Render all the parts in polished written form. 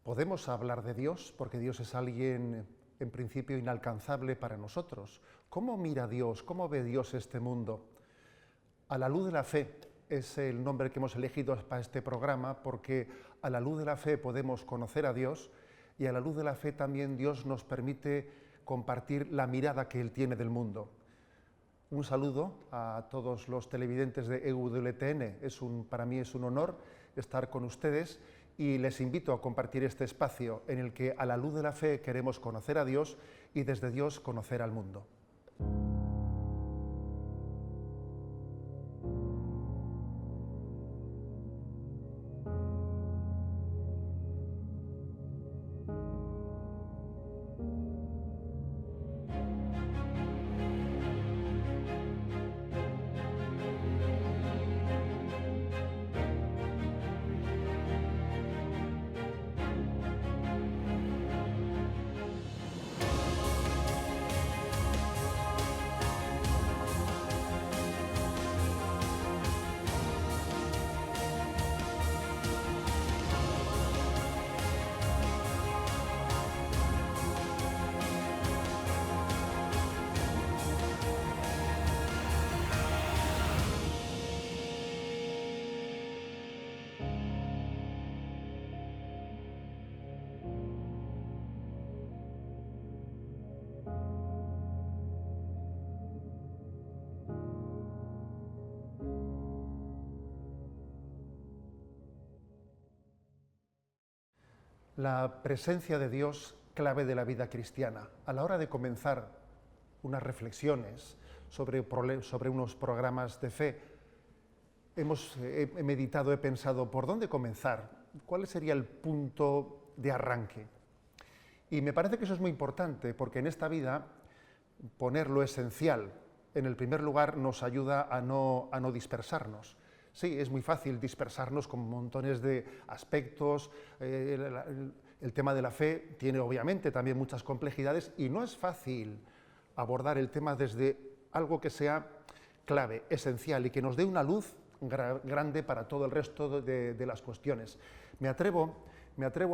Podemos hablar de Dios porque Dios es alguien en principio inalcanzable para nosotros. ¿Cómo mira Dios? ¿Cómo ve Dios este mundo? A la luz de la fe es el nombre que hemos elegido para este programa porque a la luz de la fe podemos conocer a Dios y a la luz de la fe también Dios nos permite compartir la mirada que Él tiene del mundo. Un saludo a todos los televidentes de EWTN. Para mí es un honor estar con ustedes y les invito a compartir este espacio en el que a la luz de la fe queremos conocer a Dios y desde Dios conocer al mundo. La presencia de Dios, clave de la vida cristiana. A la hora de comenzar unas reflexiones sobre unos programas de fe, he meditado, he pensado, ¿por dónde comenzar? ¿Cuál sería el punto de arranque? Y me parece que eso es muy importante, porque en esta vida poner lo esencial en el primer lugar nos ayuda a no dispersarnos. Sí, es muy fácil dispersarnos con montones de aspectos. El tema de la fe tiene obviamente también muchas complejidades y no es fácil abordar el tema desde algo que sea clave, esencial y que nos dé una luz grande para todo el resto de las cuestiones. Me atrevo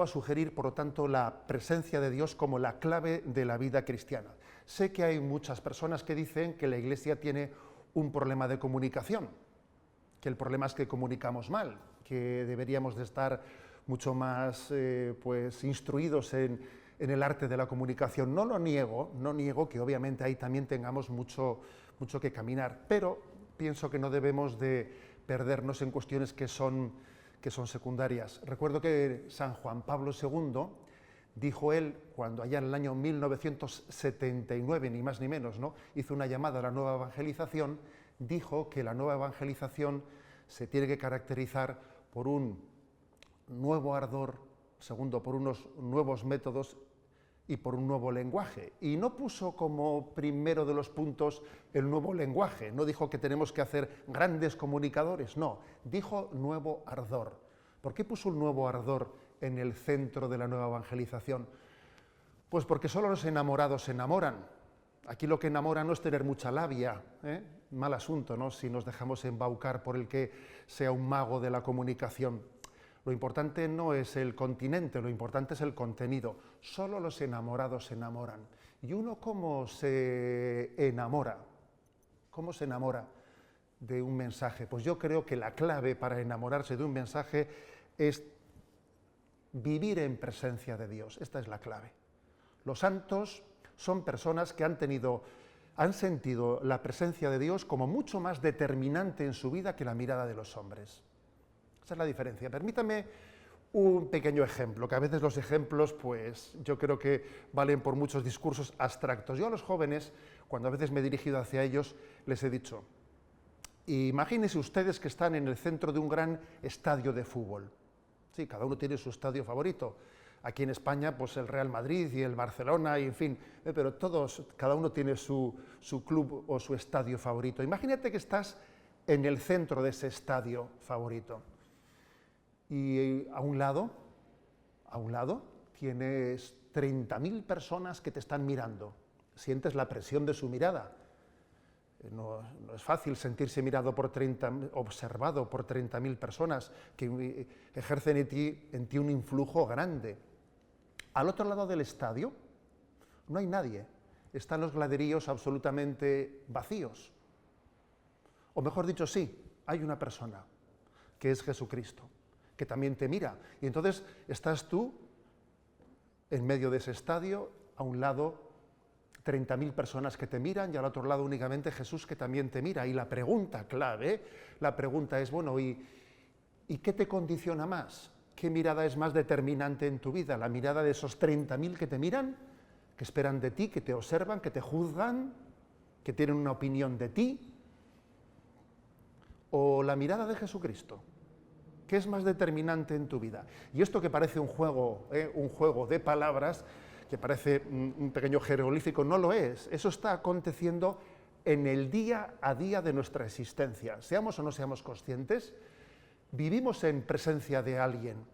a sugerir, por lo tanto, la presencia de Dios como la clave de la vida cristiana. Sé que hay muchas personas que dicen que la Iglesia tiene un problema de comunicación, que el problema es que comunicamos mal, que deberíamos de estar mucho más instruidos en el arte de la comunicación. No niego que obviamente ahí también tengamos mucho que caminar, pero pienso que no debemos de perdernos en cuestiones que son secundarias. Recuerdo que San Juan Pablo II dijo él, cuando allá en el año 1979, ni más ni menos, ¿no?, hizo una llamada a la nueva evangelización, dijo que la nueva evangelización se tiene que caracterizar por un nuevo ardor, segundo, por unos nuevos métodos y por un nuevo lenguaje. Y no puso como primero de los puntos el nuevo lenguaje, no dijo que tenemos que hacer grandes comunicadores, no, dijo nuevo ardor. ¿Por qué puso un nuevo ardor en el centro de la nueva evangelización? Pues porque solo los enamorados se enamoran. Aquí lo que enamora no es tener mucha labia, mal asunto, ¿no?, si nos dejamos embaucar por el que sea un mago de la comunicación. Lo importante no es el continente, lo importante es el contenido. Solo los enamorados se enamoran. ¿Y uno cómo se enamora? ¿Cómo se enamora de un mensaje? Pues yo creo que la clave para enamorarse de un mensaje es vivir en presencia de Dios. Esta es la clave. Los santos son personas que han sentido la presencia de Dios como mucho más determinante en su vida que la mirada de los hombres. Esa es la diferencia. Permítame un pequeño ejemplo, que a veces los ejemplos, pues, yo creo que valen por muchos discursos abstractos. Yo a los jóvenes, cuando a veces me he dirigido hacia ellos, les he dicho, imagínense ustedes que están en el centro de un gran estadio de fútbol. Sí, cada uno tiene su estadio favorito. Aquí en España, pues el Real Madrid y el Barcelona, y en fin, pero cada uno tiene su club o su estadio favorito. Imagínate que estás en el centro de ese estadio favorito. Y a un lado tienes 30.000 personas que te están mirando. Sientes la presión de su mirada. No es fácil sentirse observado por 30.000 personas que ejercen en ti un influjo grande. Al otro lado del estadio no hay nadie. Están los graderíos absolutamente vacíos. O mejor dicho, sí, hay una persona, que es Jesucristo, que también te mira. Y entonces estás tú en medio de ese estadio, a un lado 30.000 personas que te miran y al otro lado únicamente Jesús que también te mira. Y la pregunta clave, la pregunta es, bueno, ¿y qué te condiciona más? ¿Qué mirada es más determinante en tu vida? ¿La mirada de esos 30.000 que te miran, que esperan de ti, que te observan, que te juzgan, que tienen una opinión de ti? ¿O la mirada de Jesucristo? ¿Qué es más determinante en tu vida? Y esto que parece un juego de palabras, que parece un pequeño jeroglífico, no lo es. Eso está aconteciendo en el día a día de nuestra existencia. Seamos o no seamos conscientes, vivimos en presencia de alguien.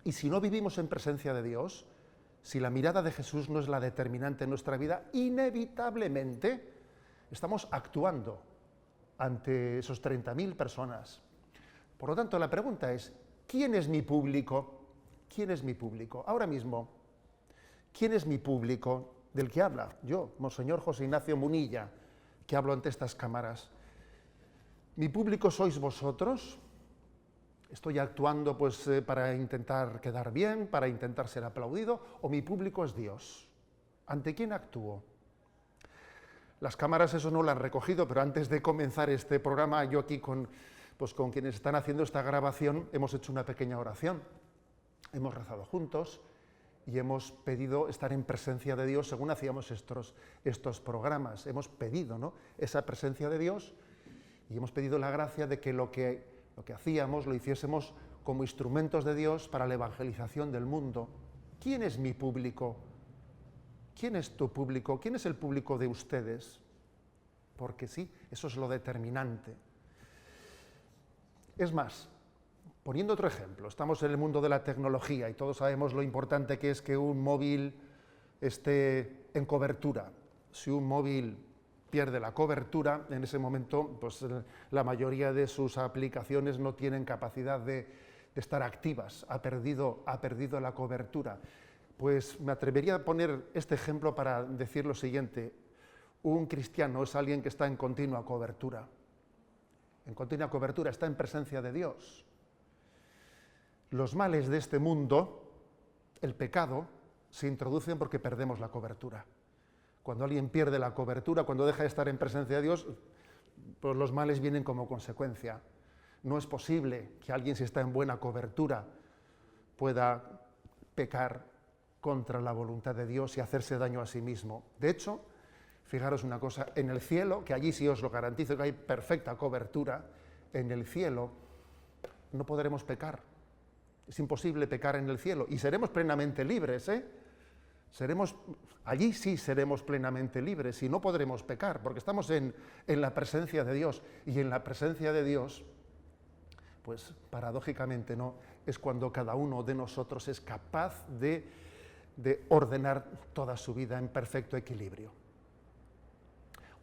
Y si no vivimos en presencia de Dios, si la mirada de Jesús no es la determinante en nuestra vida, inevitablemente estamos actuando ante esos 30.000 personas. Por lo tanto, la pregunta es, ¿quién es mi público? ¿Quién es mi público? Ahora mismo, ¿quién es mi público del que habla? Yo, Monseñor José Ignacio Munilla, que hablo ante estas cámaras. ¿Mi público sois vosotros? ¿Estoy actuando pues, para intentar quedar bien, para intentar ser aplaudido? ¿O mi público es Dios? ¿Ante quién actúo? Las cámaras eso no lo han recogido, pero antes de comenzar este programa, yo aquí con quienes están haciendo esta grabación hemos hecho una pequeña oración. Hemos rezado juntos y hemos pedido estar en presencia de Dios según hacíamos estos programas. Hemos pedido, ¿no?, esa presencia de Dios y hemos pedido la gracia de que lo que hacíamos lo hiciésemos como instrumentos de Dios para la evangelización del mundo. ¿Quién es mi público? ¿Quién es tu público? ¿Quién es el público de ustedes? Porque sí, eso es lo determinante. Es más, poniendo otro ejemplo, estamos en el mundo de la tecnología y todos sabemos lo importante que es que un móvil esté en cobertura. Si un móvil pierde la cobertura, en ese momento pues, la mayoría de sus aplicaciones no tienen capacidad de estar activas, ha perdido la cobertura. Pues me atrevería a poner este ejemplo para decir lo siguiente: un cristiano es alguien que está en continua cobertura. En continua cobertura, está en presencia de Dios. Los males de este mundo, el pecado, se introducen porque perdemos la cobertura. Cuando alguien pierde la cobertura, cuando deja de estar en presencia de Dios, pues los males vienen como consecuencia. No es posible que alguien, si está en buena cobertura, pueda pecar contra la voluntad de Dios y hacerse daño a sí mismo. De hecho, fijaros una cosa, en el cielo, que allí sí os lo garantizo que hay perfecta cobertura, en el cielo no podremos pecar. Es imposible pecar en el cielo y seremos plenamente libres, allí sí seremos plenamente libres y no podremos pecar porque estamos en la presencia de Dios, y en la presencia de Dios, pues paradójicamente no, es cuando cada uno de nosotros es capaz de ordenar toda su vida en perfecto equilibrio.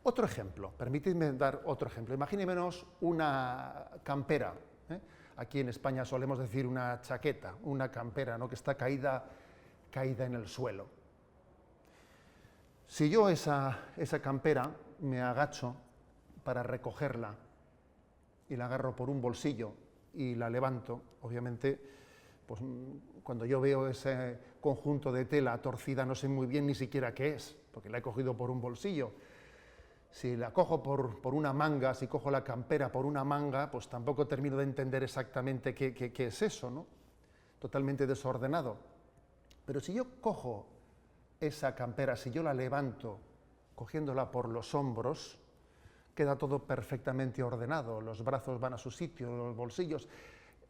Otro ejemplo, permitidme dar otro ejemplo. Imaginémonos una campera, Aquí en España solemos decir una chaqueta, una campera, ¿no?, que está caída en el suelo. Si yo esa campera me agacho para recogerla y la agarro por un bolsillo y la levanto, obviamente, pues cuando yo veo ese conjunto de tela torcida no sé muy bien ni siquiera qué es, porque la he cogido por un bolsillo. Si la cojo por una manga, si cojo la campera por una manga, pues tampoco termino de entender exactamente qué es eso, ¿no? Totalmente desordenado. Pero si yo cojo esa campera, si yo la levanto cogiéndola por los hombros, queda todo perfectamente ordenado, los brazos van a su sitio, los bolsillos.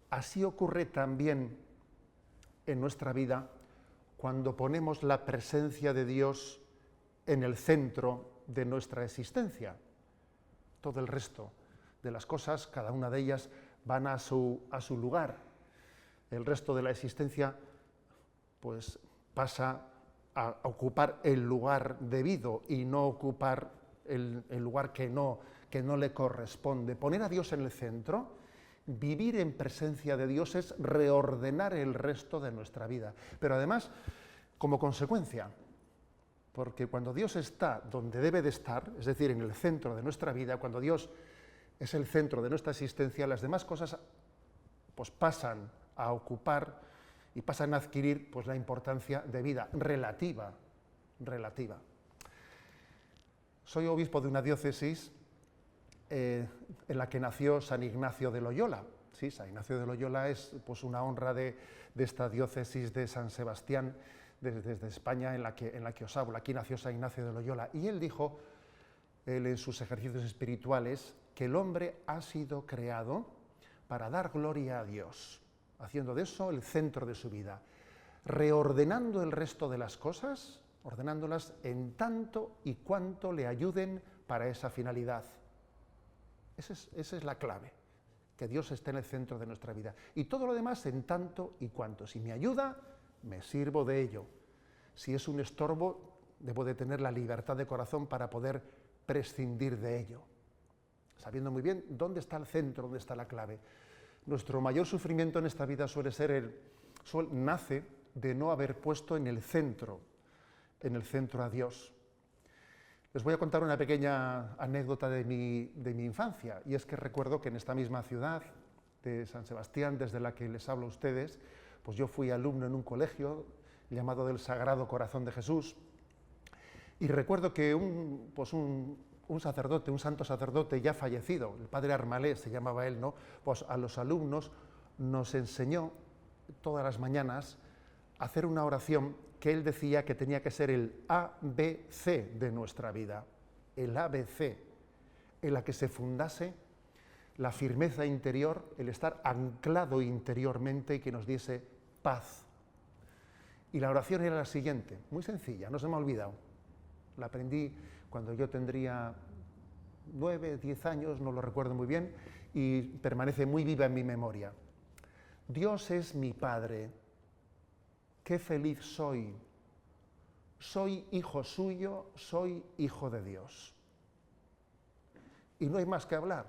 Así ocurre también en nuestra vida cuando ponemos la presencia de Dios en el centro de nuestra existencia. Todo el resto de las cosas, cada una de ellas, van a su lugar. El resto de la existencia pues pasa a ocupar el lugar debido y no ocupar el lugar que no le corresponde. Poner a Dios en el centro Vivir en presencia de Dios es reordenar el resto de nuestra vida. Pero además, como consecuencia, porque cuando Dios está donde debe de estar, es decir, en el centro de nuestra vida, cuando Dios es el centro de nuestra existencia, las demás cosas pues pasan a ocupar y pasan a adquirir pues la importancia de vida relativa. Soy obispo de una diócesis en la que nació San Ignacio de Loyola. Sí, San Ignacio de Loyola es pues una honra de esta diócesis de San Sebastián desde España en la que os hablo. Aquí nació San Ignacio de Loyola y él dijo, en sus ejercicios espirituales, que el hombre ha sido creado para dar gloria a Dios, haciendo de eso el centro de su vida, reordenando el resto de las cosas, ordenándolas en tanto y cuanto le ayuden para esa finalidad. Esa es la clave, que Dios esté en el centro de nuestra vida. Y todo lo demás en tanto y cuanto. Si me ayuda, me sirvo de ello. Si es un estorbo, debo de tener la libertad de corazón para poder prescindir de ello, sabiendo muy bien dónde está el centro, dónde está la clave. Nuestro mayor sufrimiento en esta vida nace de no haber puesto en el centro a Dios. Les voy a contar una pequeña anécdota de mi infancia, y es que recuerdo que en esta misma ciudad de San Sebastián, desde la que les hablo a ustedes, pues yo fui alumno en un colegio llamado del Sagrado Corazón de Jesús, y recuerdo que un sacerdote, un santo sacerdote ya fallecido, el padre Armalés se llamaba él, ¿no? Pues a los alumnos nos enseñó todas las mañanas a hacer una oración que él decía que tenía que ser el ABC de nuestra vida, el ABC, en la que se fundase la firmeza interior, el estar anclado interiormente y que nos diese paz. Y la oración era la siguiente, muy sencilla, no se me ha olvidado. La aprendí cuando yo tendría 9, 10 años, no lo recuerdo muy bien, y permanece muy viva en mi memoria. Dios es mi Padre, qué feliz soy. Soy hijo suyo, soy hijo de Dios. Y no hay más que hablar.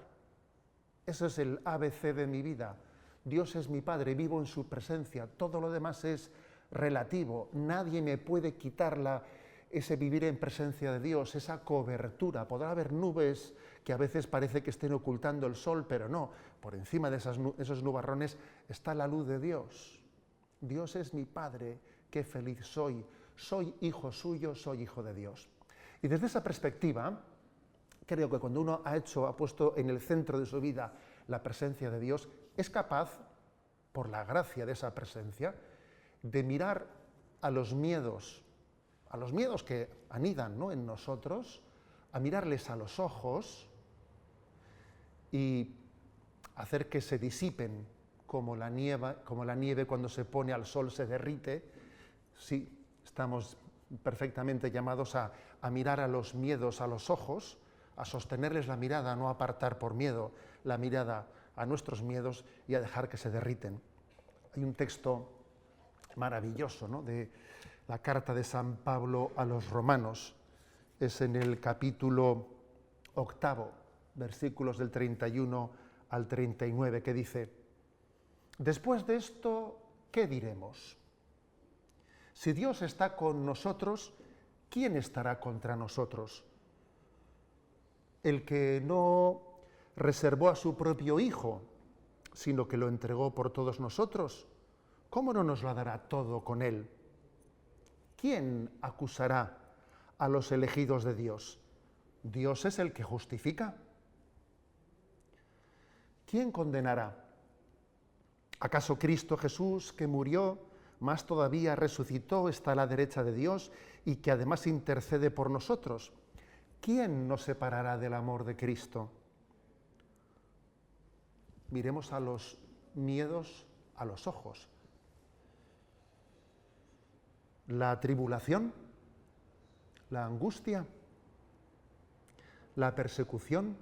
Ese es el ABC de mi vida. Dios es mi Padre, vivo en su presencia, todo lo demás es relativo. Nadie me puede quitar ese vivir en presencia de Dios, esa cobertura. Podrá haber nubes que a veces parece que estén ocultando el sol, pero no. Por encima de esos nubarrones está la luz de Dios. Dios es mi Padre, qué feliz soy. Soy hijo suyo, soy hijo de Dios. Y desde esa perspectiva, creo que cuando uno ha puesto en el centro de su vida la presencia de Dios, es capaz, por la gracia de esa presencia, de mirar a los miedos que anidan, ¿no?, en nosotros, a mirarles a los ojos y hacer que se disipen como la nieve cuando se pone al sol se derrite. Sí, estamos perfectamente llamados a mirar a los miedos a los ojos, a sostenerles la mirada, a no apartar por miedo la mirada a nuestros miedos y a dejar que se derriten. Hay un texto maravilloso, ¿no?, de la carta de San Pablo a los romanos, es en el capítulo 8, versículos del 31 al 39, que dice: después de esto, ¿qué diremos? Si Dios está con nosotros, ¿quién estará contra nosotros? El que no reservó a su propio Hijo, sino que lo entregó por todos nosotros, ¿cómo no nos lo dará todo con Él? ¿Quién acusará a los elegidos de Dios? Dios es el que justifica. ¿Quién condenará? ¿Acaso Cristo Jesús, que murió, más todavía resucitó, está a la derecha de Dios y que además intercede por nosotros? ¿Quién nos separará del amor de Cristo? Miremos a los miedos a los ojos. La tribulación, la angustia, la persecución,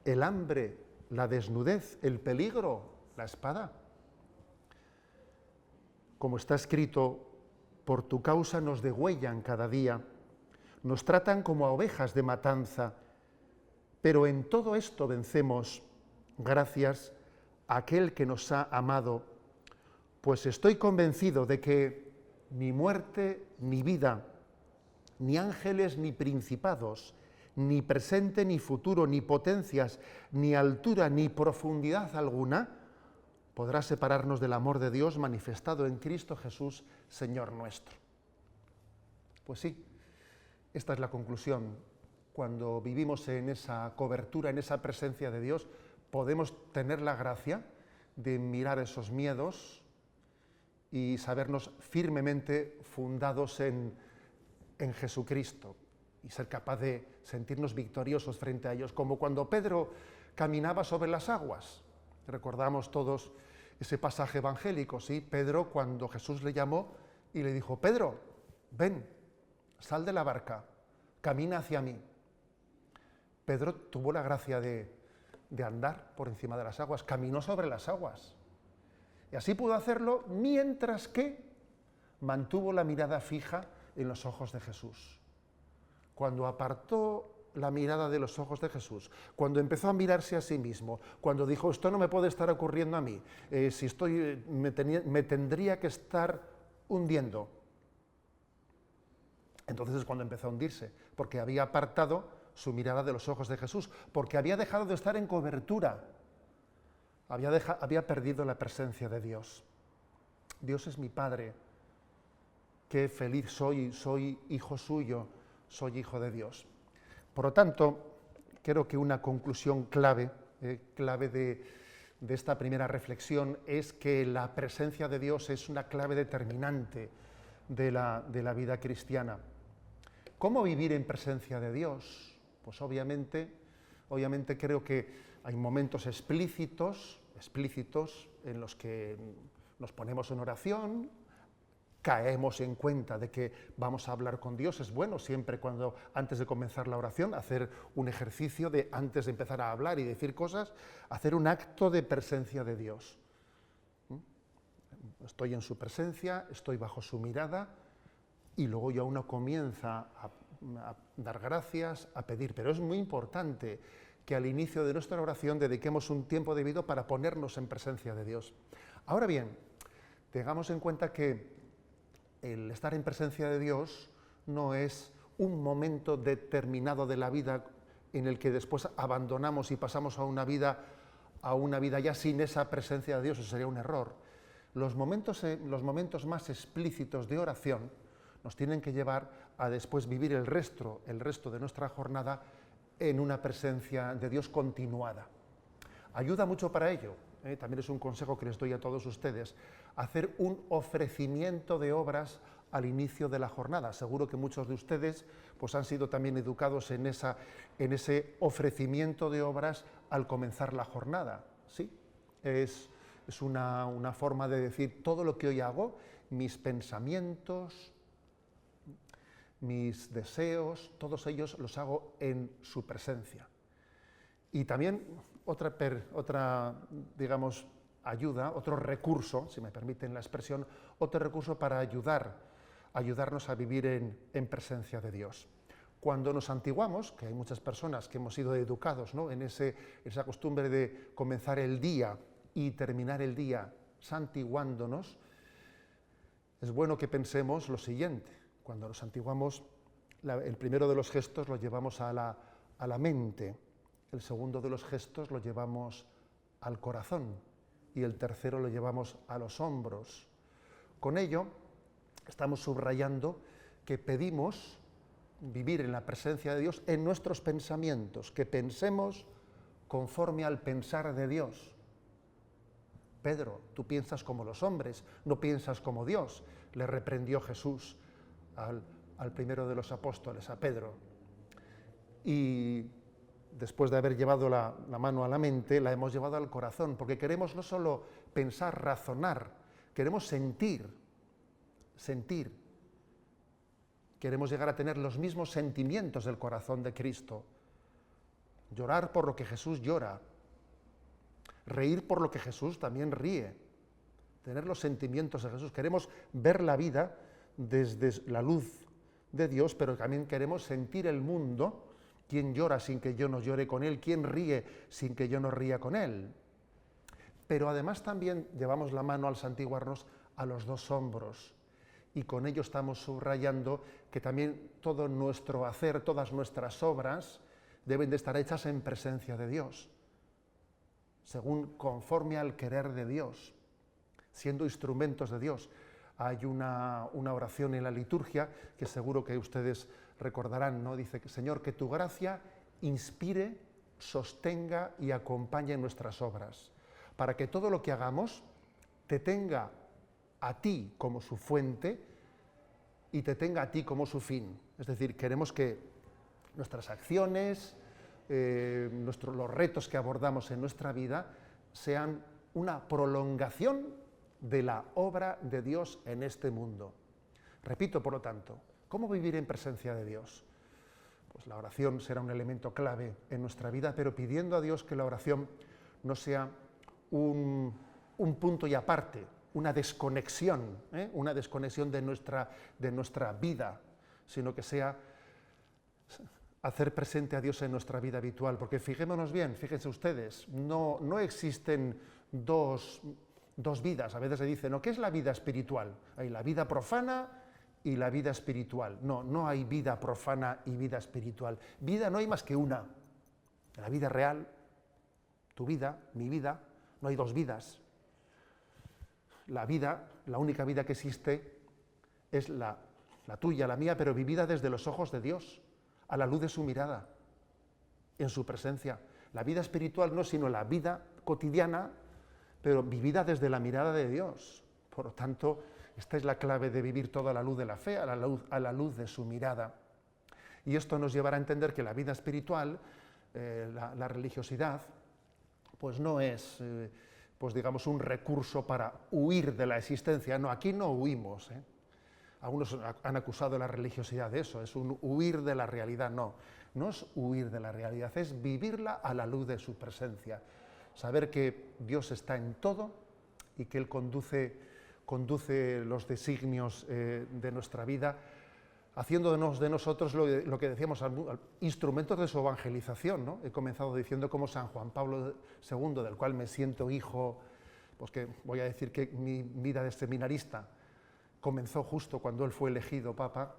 el hambre, la desnudez, el peligro, la espada. Como está escrito, por tu causa nos degüellan cada día, nos tratan como a ovejas de matanza, pero en todo esto vencemos gracias a aquel que nos ha amado, pues estoy convencido de que ni muerte ni vida, ni ángeles ni principados, ni presente ni futuro, ni potencias, ni altura, ni profundidad alguna, podrá separarnos del amor de Dios manifestado en Cristo Jesús, Señor nuestro. Pues sí, esta es la conclusión. Cuando vivimos en esa cobertura, en esa presencia de Dios, podemos tener la gracia de mirar esos miedos y sabernos firmemente fundados en Jesucristo y ser capaz de sentirnos victoriosos frente a ellos, como cuando Pedro caminaba sobre las aguas. Recordamos todos ese pasaje evangélico, ¿sí? Pedro, cuando Jesús le llamó y le dijo: Pedro, ven, sal de la barca, camina hacia mí. Pedro tuvo la gracia de andar por encima de las aguas, caminó sobre las aguas. Y así pudo hacerlo mientras que mantuvo la mirada fija en los ojos de Jesús. Cuando apartó la mirada de los ojos de Jesús, cuando empezó a mirarse a sí mismo, cuando dijo: esto no me puede estar ocurriendo a mí, si estoy, me tendría que estar hundiendo. Entonces es cuando empezó a hundirse, porque había apartado su mirada de los ojos de Jesús, porque había dejado de estar en cobertura, había perdido la presencia de Dios. Dios es mi Padre, qué feliz soy hijo suyo, soy hijo de Dios. Por lo tanto, creo que una conclusión clave de esta primera reflexión es que la presencia de Dios es una clave determinante de la vida cristiana. ¿Cómo vivir en presencia de Dios? Pues obviamente creo que hay momentos explícitos en los que nos ponemos en oración, caemos en cuenta de que vamos a hablar con Dios. Es bueno siempre, cuando antes de comenzar la oración, hacer un ejercicio de, antes de empezar a hablar y decir cosas, hacer un acto de presencia de Dios. Estoy en su presencia, estoy bajo su mirada, y luego ya uno comienza a dar gracias, a pedir. Pero es muy importante que al inicio de nuestra oración dediquemos un tiempo debido para ponernos en presencia de Dios. Ahora bien, tengamos en cuenta que el estar en presencia de Dios no es un momento determinado de la vida en el que después abandonamos y pasamos a una vida ya sin esa presencia de Dios. Eso sería un error. Los momentos más explícitos de oración nos tienen que llevar a después vivir el resto de nuestra jornada en una presencia de Dios continuada. Ayuda mucho para ello, también es un consejo que les doy a todos ustedes, hacer un ofrecimiento de obras al inicio de la jornada. Seguro que muchos de ustedes pues, han sido también educados en ese ofrecimiento de obras al comenzar la jornada. ¿Sí? Es una forma de decir: todo lo que hoy hago, mis pensamientos, mis deseos, todos ellos los hago en su presencia. Y también otra digamos, ayuda, otro recurso, si me permiten la expresión, otro recurso para ayudarnos a vivir en presencia de Dios. Cuando nos santiguamos, que hay muchas personas que hemos sido educados, ¿no?, en esa costumbre de comenzar el día y terminar el día santiguándonos, es bueno que pensemos lo siguiente. Cuando nos santiguamos, el primero de los gestos lo llevamos a la mente, el segundo de los gestos lo llevamos al corazón y el tercero lo llevamos a los hombros. Con ello, estamos subrayando que pedimos vivir en la presencia de Dios en nuestros pensamientos, que pensemos conforme al pensar de Dios. Pedro, tú piensas como los hombres, no piensas como Dios, le reprendió Jesús al primero de los apóstoles, a Pedro. Y después de haber llevado la mano a la mente, la hemos llevado al corazón, porque queremos no solo pensar, razonar, queremos sentir. Queremos llegar a tener los mismos sentimientos del corazón de Cristo. Llorar por lo que Jesús llora. Reír por lo que Jesús también ríe. Tener los sentimientos de Jesús. Queremos ver la vida desde la luz de Dios, pero también queremos sentir el mundo ¿Quién llora sin que yo no llore con él? ¿Quién ríe sin que yo no ría con él? Pero además también llevamos la mano al santiguarnos a los dos hombros, y con ello estamos subrayando que también todo nuestro hacer, todas nuestras obras deben de estar hechas en presencia de Dios, según conforme al querer de Dios, siendo instrumentos de Dios. Hay una oración en la liturgia que seguro que ustedes recordarán, ¿no? Dice, Señor, que tu gracia inspire, sostenga y acompañe nuestras obras, para que todo lo que hagamos te tenga a ti como su fuente y te tenga a ti como su fin. Es decir, queremos que nuestras acciones, los retos que abordamos en nuestra vida sean una prolongación de la obra de Dios en este mundo. Repito, por lo tanto, ¿cómo vivir en presencia de Dios? Pues la oración será un elemento clave en nuestra vida, pero pidiendo a Dios que la oración no sea un punto y aparte, una desconexión de nuestra vida, sino que sea hacer presente a Dios en nuestra vida habitual, porque fijémonos bien, fíjense ustedes, no existen dos vidas. A veces se dice, ¿no? ¿Qué es la vida espiritual? Hay la vida profana y la vida espiritual. No hay vida profana y vida espiritual. Vida no hay más que una. La vida real, tu vida, mi vida, no hay dos vidas. La vida, la única vida que existe es la tuya, la mía, pero vivida desde los ojos de Dios, a la luz de su mirada, en su presencia. La vida espiritual no es sino la vida cotidiana, pero vivida desde la mirada de Dios. Por lo tanto, esta es la clave de vivir toda la luz de la fe, a la luz de su mirada. Y esto nos llevará a entender que la vida espiritual, la religiosidad, pues no es, pues digamos, un recurso para huir de la existencia. No, aquí no huimos. Algunos han acusado la religiosidad de eso, es un huir de la realidad. No es huir de la realidad, es vivirla a la luz de su presencia. Saber que Dios está en todo y que Él conduce los designios de nuestra vida, haciéndonos de nosotros lo que decíamos, instrumentos de su evangelización, ¿no? He comenzado diciendo cómo San Juan Pablo II, del cual me siento hijo, pues que voy a decir que mi vida de seminarista comenzó justo cuando él fue elegido papa,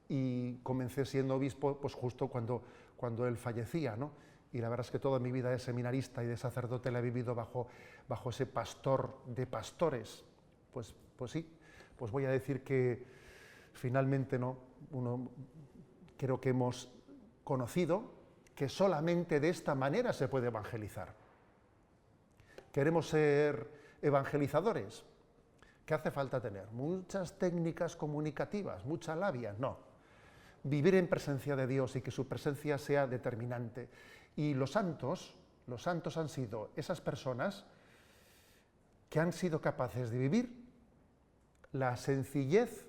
y comencé siendo obispo pues justo cuando él fallecía, ¿no? Y la verdad es que toda mi vida de seminarista y de sacerdote la he vivido bajo ese pastor de pastores. Pues sí, pues voy a decir que finalmente creo que hemos conocido que solamente de esta manera se puede evangelizar. ¿Queremos ser evangelizadores? ¿Qué hace falta tener? ¿Muchas técnicas comunicativas? ¿Mucha labia? No. Vivir en presencia de Dios y que su presencia sea determinante. Y los santos han sido esas personas que han sido capaces de vivir la sencillez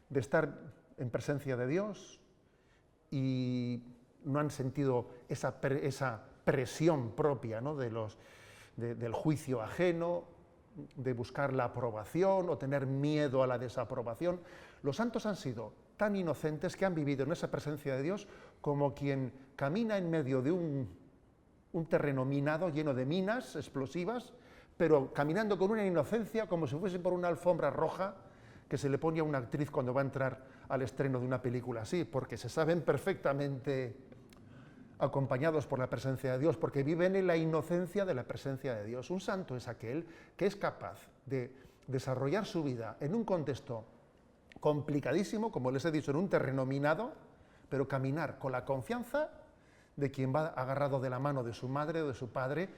de estar en presencia de Dios y no han sentido esa presión propia, ¿no? del juicio ajeno, de buscar la aprobación o tener miedo a la desaprobación. Los santos han sido tan inocentes que han vivido en esa presencia de Dios como quien camina en medio de un terreno minado lleno de minas explosivas, pero caminando con una inocencia como si fuese por una alfombra roja que se le pone a una actriz cuando va a entrar al estreno de una película así, porque se saben perfectamente acompañados por la presencia de Dios, porque viven en la inocencia de la presencia de Dios. Un santo es aquel que es capaz de desarrollar su vida en un contexto complicadísimo, como les he dicho, en un terreno minado, pero caminar con la confianza de quien va agarrado de la mano de su madre o de su padre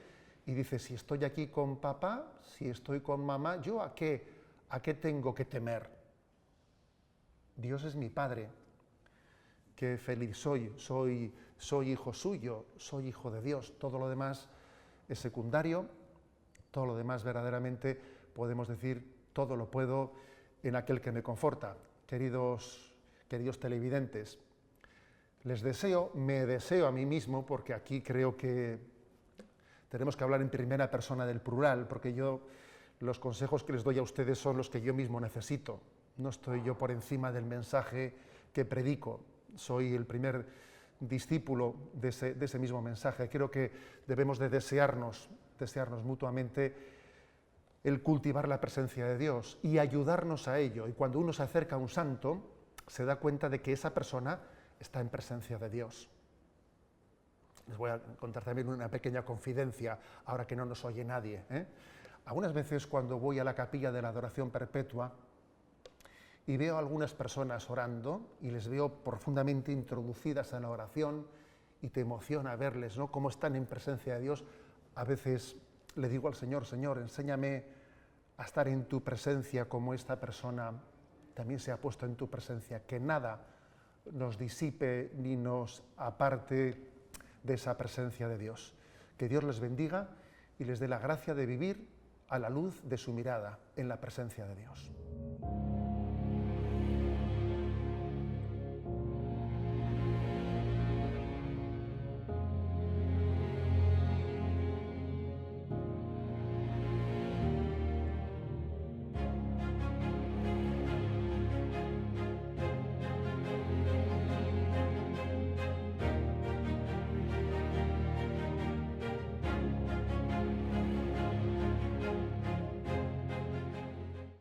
y dice, si estoy aquí con papá, si estoy con mamá, ¿yo a qué tengo que temer? Dios es mi Padre. Qué feliz soy hijo suyo, soy hijo de Dios. Todo lo demás es secundario, todo lo demás verdaderamente podemos decir, todo lo puedo en aquel que me conforta. Queridos televidentes, me deseo a mí mismo, porque aquí creo que tenemos que hablar en primera persona del plural, porque los consejos que les doy a ustedes son los que yo mismo necesito. No estoy yo por encima del mensaje que predico. Soy el primer discípulo de ese mismo mensaje. Creo que debemos de desearnos mutuamente el cultivar la presencia de Dios y ayudarnos a ello. Y cuando uno se acerca a un santo, se da cuenta de que esa persona está en presencia de Dios. Les voy a contar también una pequeña confidencia, ahora que no nos oye nadie. Algunas veces cuando voy a la capilla de la adoración perpetua y veo a algunas personas orando y les veo profundamente introducidas en la oración y te emociona verles, ¿no?, cómo están en presencia de Dios, a veces le digo al Señor: Señor, enséñame a estar en tu presencia como esta persona también se ha puesto en tu presencia, que nada nos disipe ni nos aparte de esa presencia de Dios. Que Dios les bendiga y les dé la gracia de vivir a la luz de su mirada en la presencia de Dios.